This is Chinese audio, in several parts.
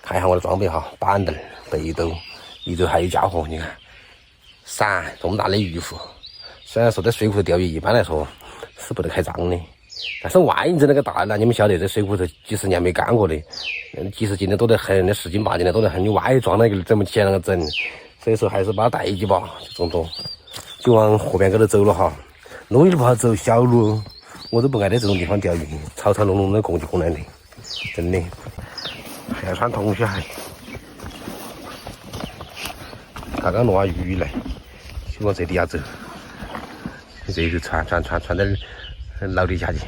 看一下我的装备哈，板凳、背兜，一周还有家伙，你看，伞这么大的鱼腹。虽然说在水库头钓鱼一般来说是不得开张的，但是万一这那个大了，你们晓得这水库头几十年没干过的，几十斤的多得很，那10斤8斤的多得很，你万一装那个整不起来那个整，所以说还是把它带一把，就这么就往河边沟头走了哈。路也不好走，小路我都不爱在这种地方钓鱼，吵吵隆隆的过去过来的，真的。还要穿童靴鞋，刚刚落下雨来，就往这底下走，这就穿点老底下去。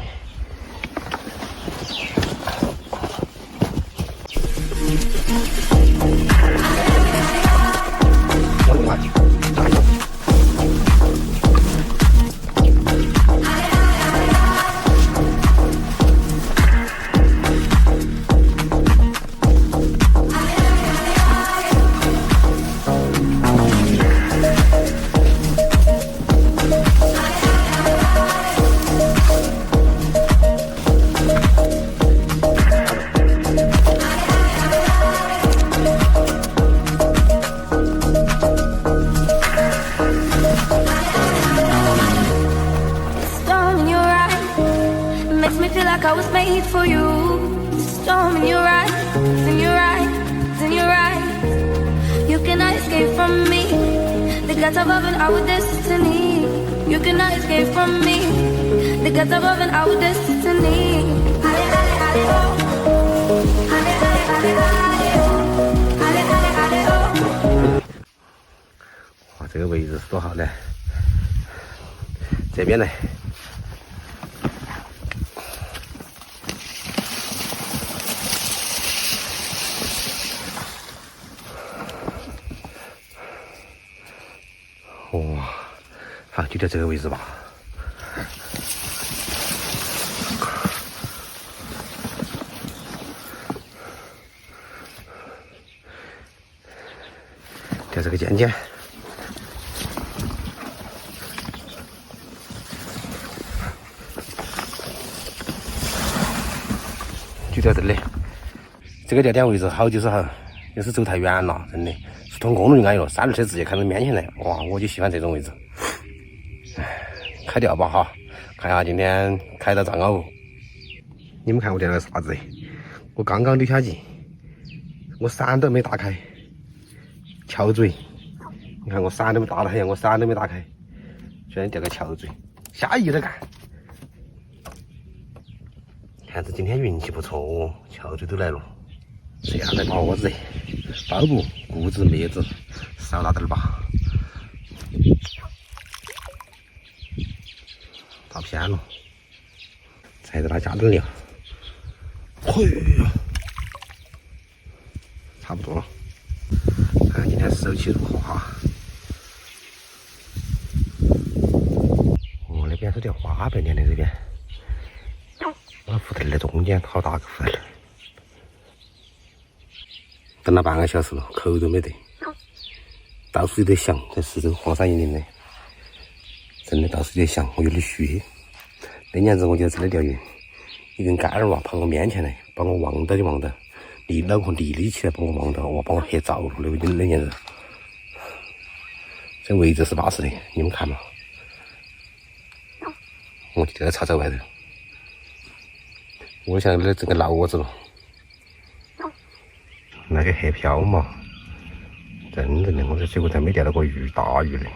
我的妈呀！I was made for you. Storm in your eyes, in your eyes, in your eyes. You cannot escape from me. The gods above and our destiny. You cannot escape from me. The gods above and our destiny. Ale, ale, ale, oh. Ale, ale, ale, ale, oh. Ale, ale, ale, oh. 哇，这个位置是多好呢？这边呢？哇，好，就在这个位置吧。在这个尖尖，就在这里。这个钓点位置好就是好，要是走太远了，真的。通公路就安逸了，3轮车直接开到面前来，哇！我就喜欢这种位置。开钓吧哈，看下今天开到藏獒。你们看我钓了啥子？我刚刚丢下去，我伞都没打开，翘嘴。你看我伞都没打开，我伞都没打开，居然钓个翘嘴，下雨了干。看这今天运气不错哦，翘嘴都来了。这样的把窝子，包不固子妹子少拿点吧，打偏了，踩着它加点料，嘿呀，差不多了。看看今天手气如何哈。哦，那边是条花白莲的这边，我浮在那中间，好大个浮在。等了半个小时了，口都没得，到处有点响，在四周荒山野岭的，真的到处有点响，我有点虚。那年子我就在这里钓鱼，一根杆儿哇跑我面前来，把我望到就望到，脑壳立起来把我望到，哇把我吓着了。那年子，这位置是巴适的，你们看嘛，我就在草草外头，我想那整个老窝子了。那个黑漂嘛，真的，我在水库头没钓到过大鱼的。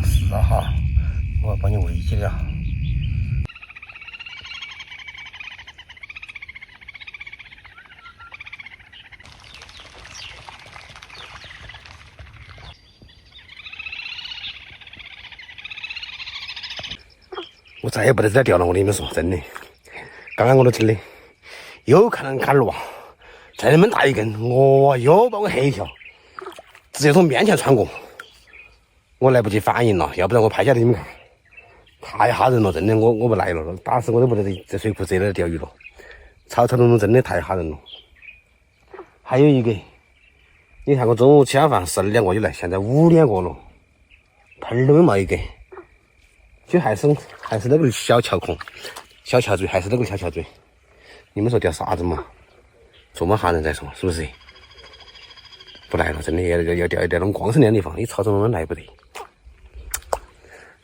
是啊哈，我要把你喂起了。我再也不得在这钓了，我跟你们说，真的。刚刚我都听的。又看到杆儿哇，这么大一根，哇，又把我吓一跳，直接从面前穿过，我来不及反应了，要不然我拍下来你们看，太吓人了，真的，我不来了，打死我都不得在水库这里钓鱼了，吵吵隆隆真的太吓人了。还有一个，你看我中午吃完饭12点过就来，现在5点过了，盆都没冒一个，就还是那个小翘孔、小翘嘴，还是那个小翘嘴。你们说钓啥子嘛？做么哈人再说，是不是？不来了，真的要钓那种光鲜亮的地方，你潮州人来不得。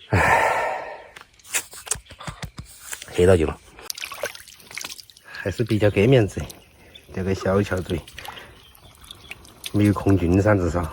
唉，黑到就了，还是比较给面子，钓个小桥嘴，没有空军山至少。